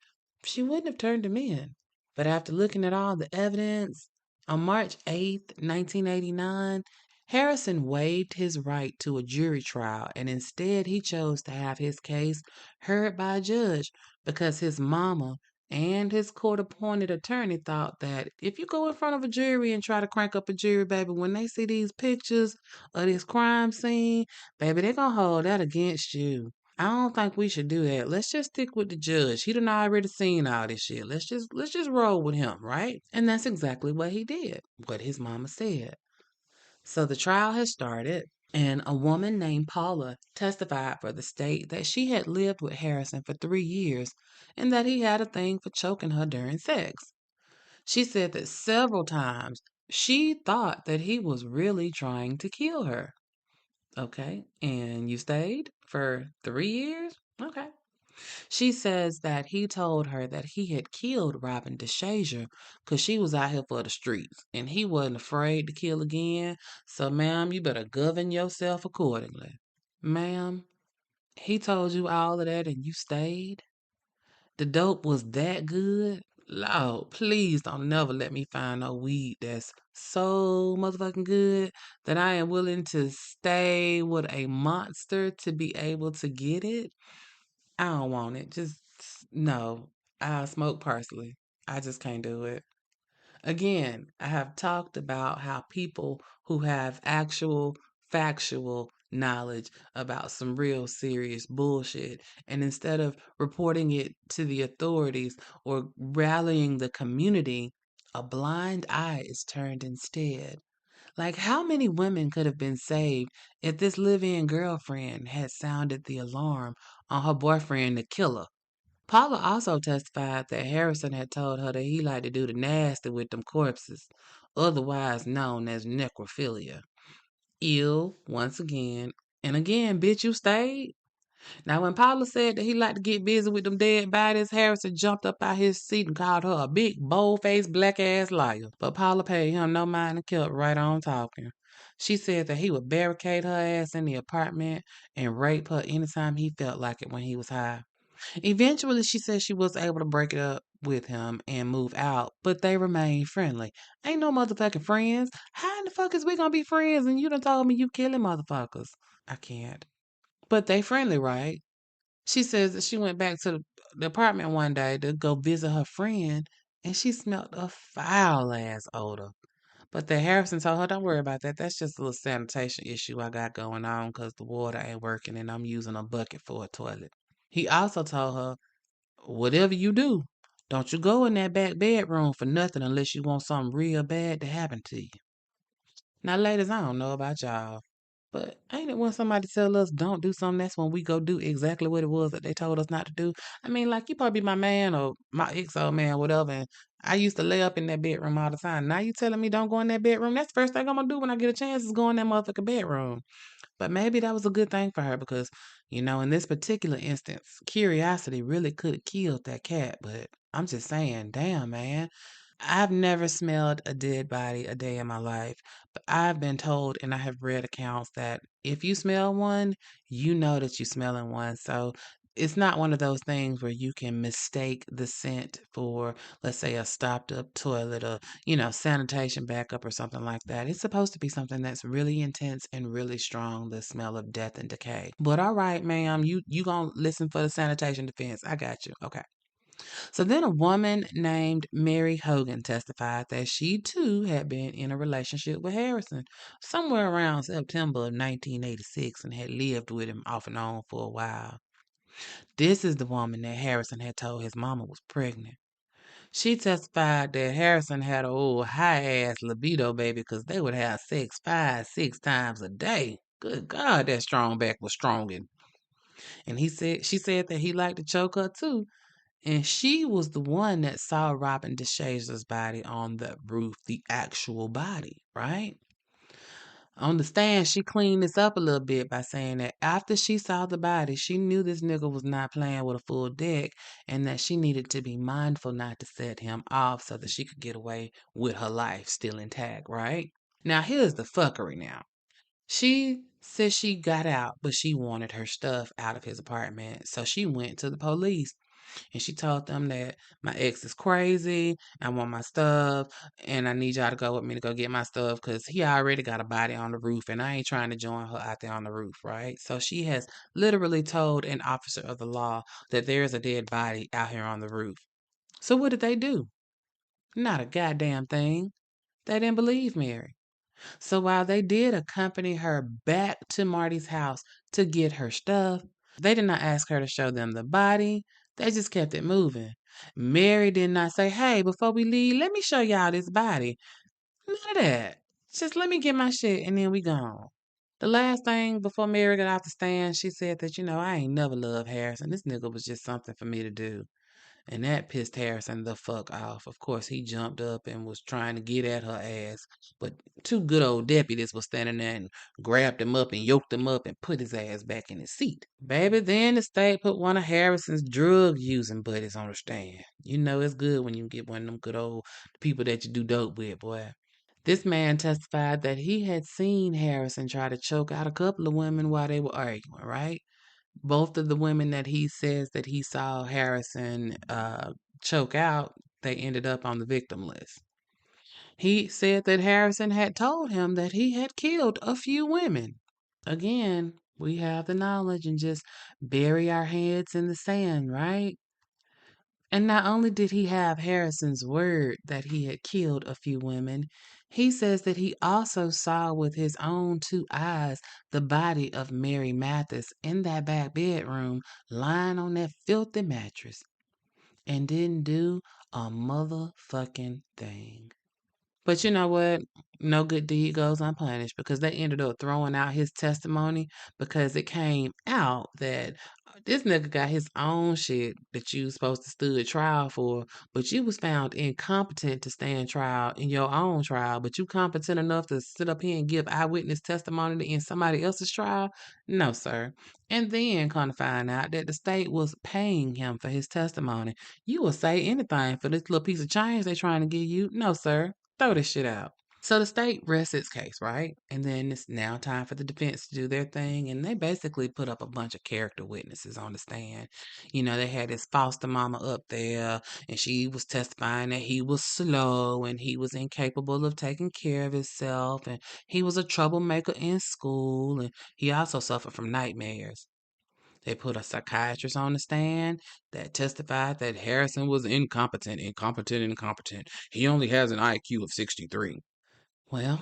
she wouldn't have turned him in. But after looking at all the evidence, on March 8th, 1989, Harrison waived his right to a jury trial and instead he chose to have his case heard by a judge because his mama and his court appointed attorney thought that if you go in front of a jury and try to crank up a jury, baby, when they see these pictures of this crime scene, baby, they're gonna hold that against you. I don't think we should do that. Let's just stick with the judge. He done already seen all this shit. Let's just roll with him, right? And that's exactly what he did, what his mama said. So the trial has started, and a woman named Paula testified for the state that she had lived with Harrison for 3 years and that he had a thing for choking her during sex. She said that several times she thought that he was really trying to kill her. Okay, and you stayed for 3 years? Okay. She says that he told her that he had killed Robin DeShazier because she was out here for the streets and he wasn't afraid to kill again. So, ma'am, you better govern yourself accordingly. Ma'am, he told you all of that and you stayed? The dope was that good? Lord, please don't never let me find no weed that's so motherfucking good that I am willing to stay with a monster to be able to get it. I don't want it. Just no. I'll smoke parsley. I just can't do it. Again, I have talked about how people who have actual factual knowledge about some real serious bullshit, and instead of reporting it to the authorities or rallying the community, a blind eye is turned instead. Like, how many women could have been saved if this live in girlfriend had sounded the alarm on her boyfriend to kill her? Paula also testified that Harrison had told her that he liked to do the nasty with them corpses, otherwise known as necrophilia. Ill, once again. And again, bitch, you stayed? Now, when Paula said that he liked to get busy with them dead bodies, Harrison jumped up out his seat and called her a big, bold-faced, black-ass liar. But Paula paid him no mind and kept right on talking. She said that he would barricade her ass in the apartment and rape her anytime he felt like it when he was high. Eventually, she said she was able to break it up with him and move out, but they remained friendly. Ain't no motherfucking friends. How in the fuck is we gonna be friends and you done told me you killing motherfuckers? I can't. But they friendly, right? She says that she went back to the apartment one day to go visit her friend and she smelled a foul ass odor. But the Harrison told her, don't worry about that. That's just a little sanitation issue I got going on because the water ain't working and I'm using a bucket for a toilet. He also told her, whatever you do, don't you go in that back bedroom for nothing unless you want something real bad to happen to you. Now, ladies, I don't know about y'all, but ain't it when somebody tell us don't do something, that's when we go do exactly what it was that they told us not to do? I mean, like, you probably be my man or my ex-old man, whatever, and I used to lay up in that bedroom all the time. Now you telling me don't go in that bedroom? That's the first thing I'm gonna do when I get a chance is go in that motherfucking bedroom. But maybe that was a good thing for her because, in this particular instance, curiosity really could have killed that cat. But I'm just saying, damn, man. I've never smelled a dead body a day in my life, but I've been told and I have read accounts that if you smell one, you know that you're smelling one. So it's not one of those things where you can mistake the scent for, let's say, a stopped up toilet or, sanitation backup or something like that. It's supposed to be something that's really intense and really strong, the smell of death and decay. But all right, ma'am, you gonna listen for the sanitation defense. I got you. Okay. So then a woman named Mary Hogan testified that she too had been in a relationship with Harrison somewhere around September of 1986 and had lived with him off and on for a while. This is the woman that Harrison had told his mama was pregnant. She testified that Harrison had a old high ass libido baby because they would have sex 5, 6 times a day. Good God, that strong back was stronging. And she said that he liked to choke her too. And she was the one that saw Robin DeShazer's body on the roof, the actual body, right? On the stand, she cleaned this up a little bit by saying that after she saw the body, she knew this nigga was not playing with a full deck and that she needed to be mindful not to set him off so that she could get away with her life still intact, right? Now, here's the fuckery now. She said she got out, but she wanted her stuff out of his apartment. So she went to the police and she told them that my ex is crazy. I want my stuff, and I need y'all to go with me to go get my stuff because he already got a body on the roof, and I ain't trying to join her out there on the roof, right? So she has literally told an officer of the law that there is a dead body out here on the roof. So what did they do? Not a goddamn thing. They didn't believe Mary. So while they did accompany her back to Marty's house to get her stuff, they did not ask her to show them the body. They just kept it moving. Mary did not say, hey, before we leave, let me show y'all this body. None of that. Just let me get my shit and then we gone. The last thing before Mary got off the stand, she said that, I ain't never loved Harrison. This nigga was just something for me to do. And that pissed Harrison the fuck off. Of course, he jumped up and was trying to get at her ass. But two good old deputies were standing there and grabbed him up and yoked him up and put his ass back in his seat. Baby, then the state put one of Harrison's drug using buddies on the stand. You know it's good when you get one of them good old people that you do dope with, boy. This man testified that he had seen Harrison try to choke out a couple of women while they were arguing, right? Both of the women that he says that he saw Harrison choke out, they ended up on the victim list. He said that Harrison had told him that he had killed a few women. Again, we have the knowledge and just bury our heads in the sand, right? And not only did he have Harrison's word that he had killed a few women, he says that he also saw with his own two eyes the body of Mary Mathis in that back bedroom lying on that filthy mattress and didn't do a motherfucking thing. But you know what? No good deed goes unpunished because they ended up throwing out his testimony because it came out that this nigga got his own shit that you was supposed to stood trial for, but you was found incompetent to stand trial in your own trial, but you competent enough to sit up here and give eyewitness testimony in somebody else's trial? No, sir. And then kind of find out that the state was paying him for his testimony. You will say anything for this little piece of change they trying to give you? No, sir. Throw this shit out. So the state rests its case, right? And then it's now time for the defense to do their thing. And they basically put up a bunch of character witnesses on the stand. You know, they had his foster mama up there, and she was testifying that he was slow and he was incapable of taking care of himself, and he was a troublemaker in school, and he also suffered from nightmares. They put a psychiatrist on the stand that testified that Harrison was incompetent. He only has an IQ of 63. Well,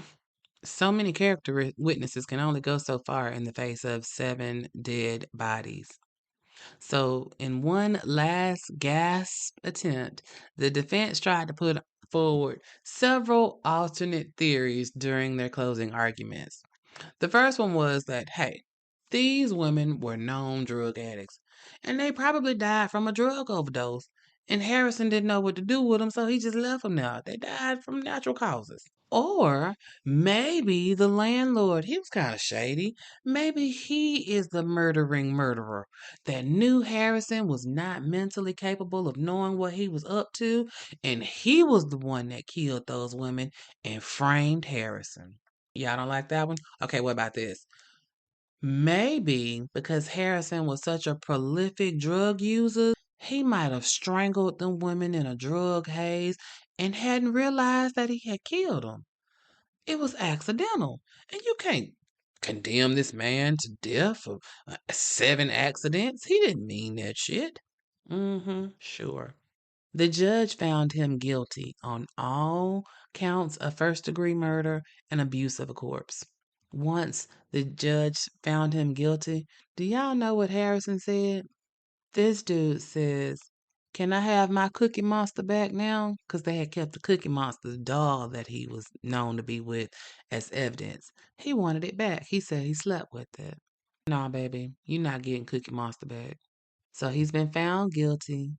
so many character witnesses can only go so far in the face of 7 dead bodies. So, in one last gasp attempt, the defense tried to put forward several alternate theories during their closing arguments. The first one was that, hey, these women were known drug addicts, and they probably died from a drug overdose. And Harrison didn't know what to do with them, so he just left them there. They died from natural causes. Or maybe the landlord, he was kind of shady. Maybe he is the murdering murderer that knew Harrison was not mentally capable of knowing what he was up to, and he was the one that killed those women and framed Harrison. Y'all don't like that one? Okay, what about this? Maybe because Harrison was such a prolific drug user, he might have strangled them women in a drug haze and hadn't realized that he had killed them. It was accidental. And you can't condemn this man to death for 7 accidents. He didn't mean that shit. Sure. The judge found him guilty on all counts of first-degree murder and abuse of a corpse. Once the judge found him guilty, do y'all know what Harrison said? This dude says, "Can I have my Cookie Monster back now?" Because they had kept the Cookie Monster doll that he was known to be with as evidence. He wanted it back. He said he slept with it. Nah, baby, you're not getting Cookie Monster back. So he's been found guilty.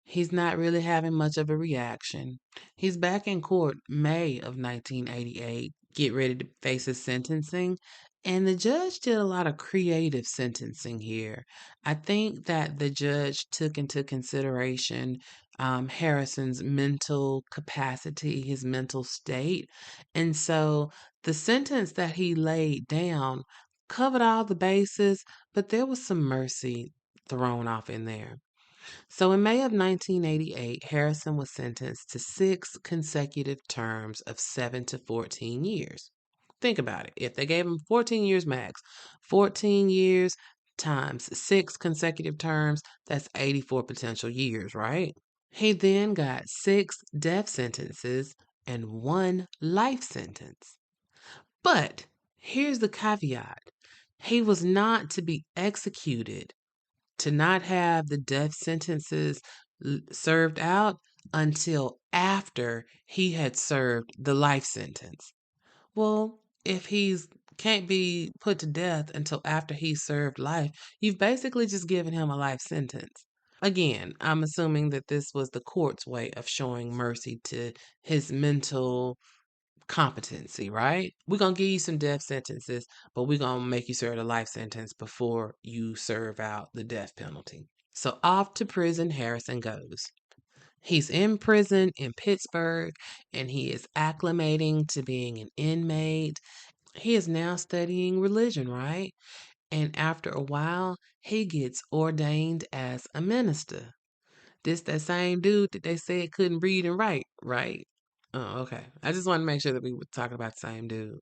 He's not really having much of a reaction. He's back in court May of 1988, get ready to face his sentencing. And the judge did a lot of creative sentencing here. I think that the judge took into consideration Harrison's mental capacity, his mental state. And so the sentence that he laid down covered all the bases, but there was some mercy thrown off in there. So in May of 1988, Harrison was sentenced to 6 consecutive terms of 7 to 14 years. Think about it. If they gave him 14 years max, 14 years times 6 consecutive terms, that's 84 potential years, right? He then got 6 death sentences and 1 life sentence. But here's the caveat. He was not to be executed, to not have the death sentences served out until after he had served the life sentence. Well, if he's can't be put to death until after he served life, you've basically just given him a life sentence. Again, I'm assuming that this was the court's way of showing mercy to his mental competency, right? We're going to give you some death sentences, but we're going to make you serve a life sentence before you serve out the death penalty. So off to prison Harrison goes. He's in prison in Pittsburgh and he is acclimating to being an inmate. He is now studying religion, right? And after a while, he gets ordained as a minister. This that same dude that they said couldn't read and write, right? Oh, okay. I just wanted to make sure that we were talking about the same dude.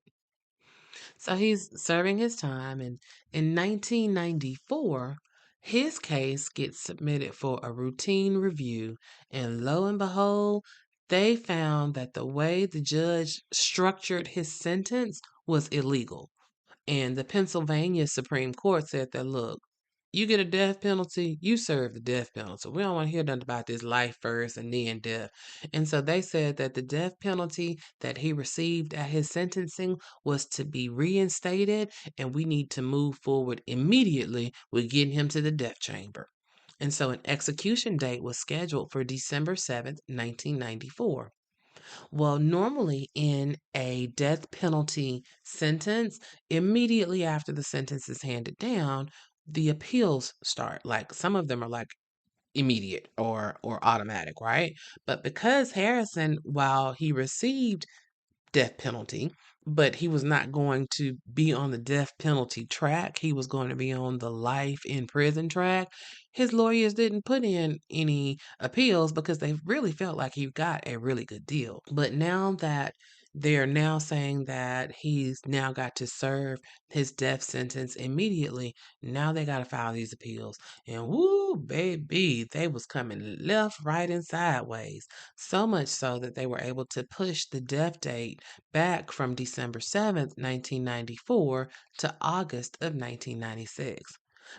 So he's serving his time, and in 1994, his case gets submitted for a routine review, and lo and behold, they found that the way the judge structured his sentence was illegal. And the Pennsylvania Supreme Court said that, look, you get a death penalty, you serve the death penalty. We don't want to hear nothing about this life first and then death. And so they said that the death penalty that he received at his sentencing was to be reinstated, and we need to move forward immediately with getting him to the death chamber. And so an execution date was scheduled for December 7th, 1994. Well, normally in a death penalty sentence, immediately after the sentence is handed down, the appeals start. Like some of them are like immediate or automatic, right? But because Harrison, while he received death penalty, but he was not going to be on the death penalty track. He was going to be on the life in prison track. His lawyers didn't put in any appeals because they really felt like he got a really good deal. But now that they're now saying that he's now got to serve his death sentence immediately, now they got to file these appeals. And woo, baby, they was coming left, right, and sideways. So much so that they were able to push the death date back from December 7th, 1994 to August of 1996.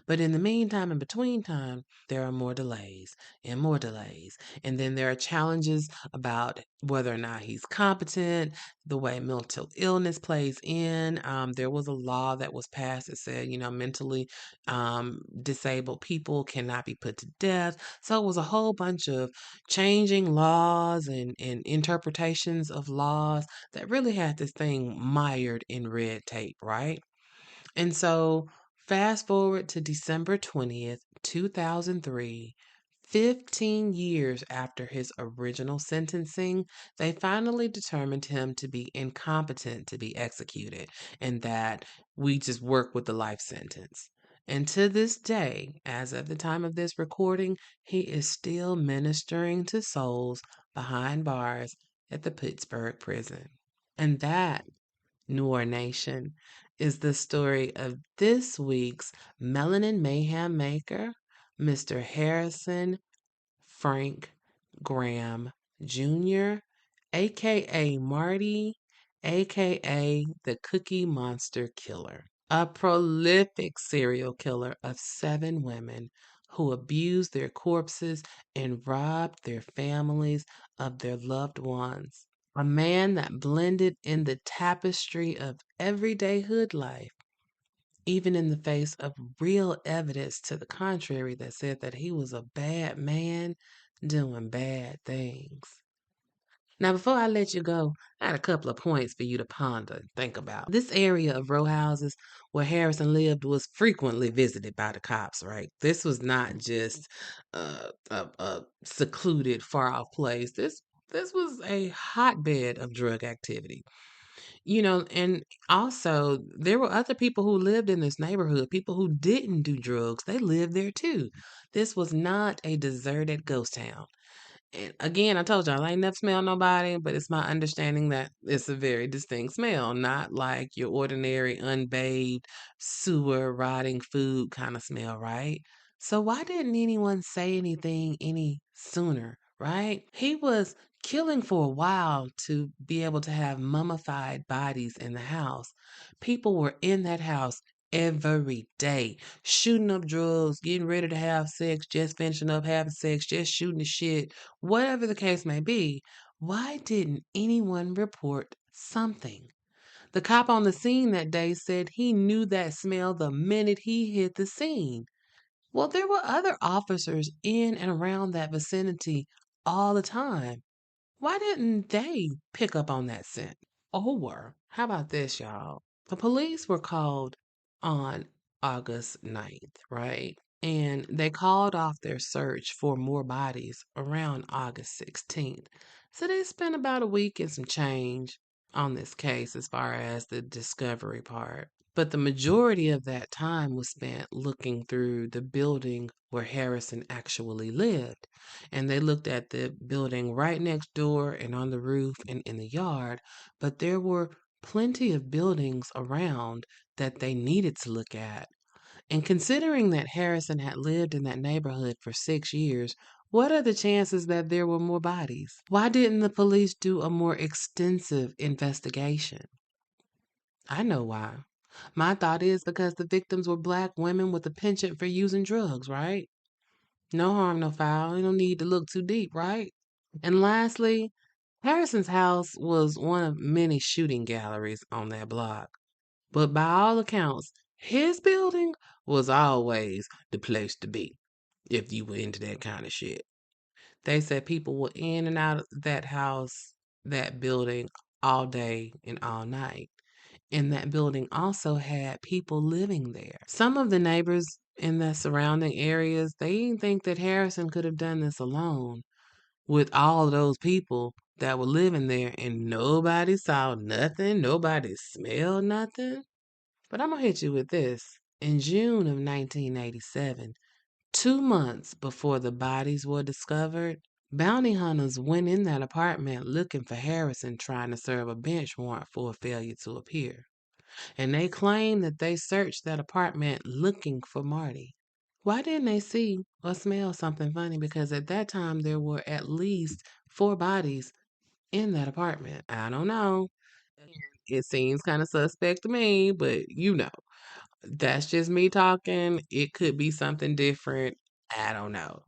But in the meantime, in between time, there are more delays and more delays. And then there are challenges about whether or not he's competent, the way mental illness plays in. There was a law that was passed that said, mentally disabled people cannot be put to death. So it was a whole bunch of changing laws and interpretations of laws that really had this thing mired in red tape, right? And so, fast forward to December 20th, 2003, 15 years after his original sentencing, they finally determined him to be incompetent to be executed and that we just work with the life sentence. And to this day, as of the time of this recording, he is still ministering to souls behind bars at the Pittsburgh prison. And that, Noor Nation, is the story of this week's Melanin Mayhem Maker, Mr. Harrison Frank Graham Jr., aka Marty, aka the Cookie Monster Killer, a prolific serial killer of 7 women who abused their corpses and robbed their families of their loved ones. A man that blended in the tapestry of everyday hood life, even in the face of real evidence to the contrary that said that he was a bad man doing bad things. Now, before I let you go, I had a couple of points for you to ponder and think about. This area of row houses where Harrison lived was frequently visited by the cops, right? This was not just a secluded, far off place. This was a hotbed of drug activity. And also there were other people who lived in this neighborhood, people who didn't do drugs. They lived there too. This was not a deserted ghost town. And again, I told y'all I ain't never smelled nobody, but it's my understanding that it's a very distinct smell, not like your ordinary unbathed sewer rotting food kind of smell, right? So why didn't anyone say anything any sooner, right? He was killing for a while to be able to have mummified bodies in the house. People were in that house every day, shooting up drugs, getting ready to have sex, just finishing up having sex, just shooting the shit, whatever the case may be. Why didn't anyone report something? The cop on the scene that day said he knew that smell the minute he hit the scene. Well, there were other officers in and around that vicinity all the time. Why didn't they pick up on that scent? Or, how about this, y'all? The police were called on August 9th, right? And they called off their search for more bodies around August 16th. So they spent about a week and some change on this case as far as the discovery part. But the majority of that time was spent looking through the building where Harrison actually lived. And they looked at the building right next door and on the roof and in the yard, but there were plenty of buildings around that they needed to look at. And considering that Harrison had lived in that neighborhood for 6 years, what are the chances that there were more bodies? Why didn't the police do a more extensive investigation? I know why. My thought is because the victims were black women with a penchant for using drugs, right? No harm, no foul. You don't need to look too deep, right? And lastly, Harrison's house was one of many shooting galleries on that block. But by all accounts, his building was always the place to be if you were into that kind of shit. They said people were in and out of that house, that building, all day and all night. And that building also had people living there. Some of the neighbors in the surrounding areas, they didn't think that Harrison could have done this alone with all of those people that were living there and nobody saw nothing, nobody smelled nothing. But I'm gonna hit you with this. In June of 1987, 2 months before the bodies were discovered, bounty hunters went in that apartment looking for Harrison, trying to serve a bench warrant for a failure to appear. And they claim that they searched that apartment looking for Marty. Why didn't they see or smell something funny? Because at that time there were at least 4 bodies in that apartment. I don't know. It seems kind of suspect to me, but that's just me talking. It could be something different. I don't know.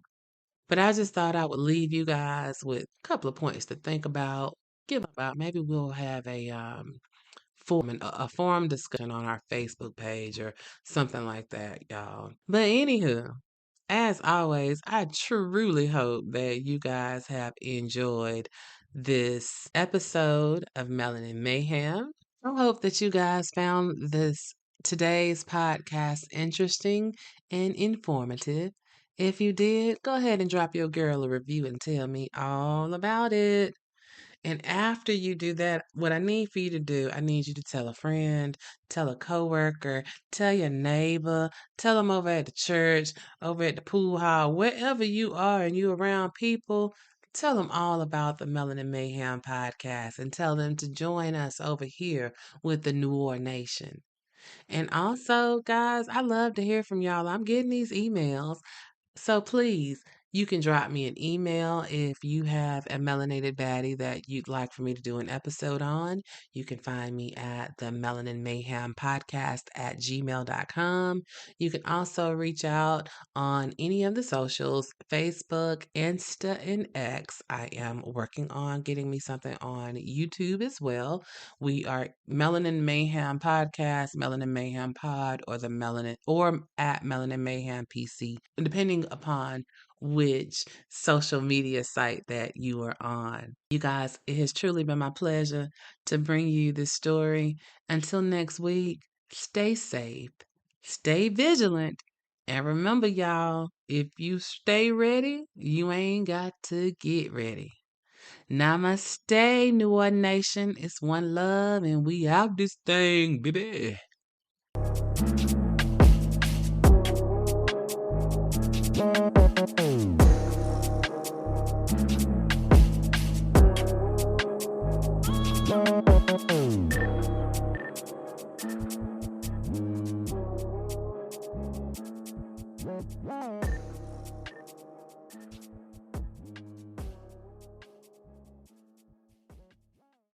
But I just thought I would leave you guys with a couple of points to think about, give about. Maybe we'll have a forum discussion on our Facebook page or something like that, y'all. But anywho, as always, I truly hope that you guys have enjoyed this episode of Melanin Mayhem. I hope that you guys found this today's podcast interesting and informative. If you did, go ahead and drop your girl a review and tell me all about it. And after you do that, what I need for you to do, I need you to tell a friend, tell a coworker, tell your neighbor, tell them over at the church, over at the pool hall, wherever you are and you around people, tell them all about the Melanin Mayhem podcast and tell them to join us over here with the New Orleans Nation. And also, guys, I love to hear from y'all. I'm getting these emails. So please, you can drop me an email if you have a melanated baddie that you'd like for me to do an episode on. You can find me at the Melanin Mayhem Podcast at gmail.com. You can also reach out on any of the socials, Facebook, Insta, and X. I am working on getting me something on YouTube as well. We are Melanin Mayhem Podcast, Melanin Mayhem Pod, or the Melanin or at Melanin Mayhem PC, depending upon which social media site that you are on. You guys, it has truly been my pleasure to bring you this story. Until next week, stay safe, stay vigilant, and remember, y'all, if you stay ready, you ain't got to get ready. Namaste, New Orleans Nation. It's one love, and we out this thing, baby.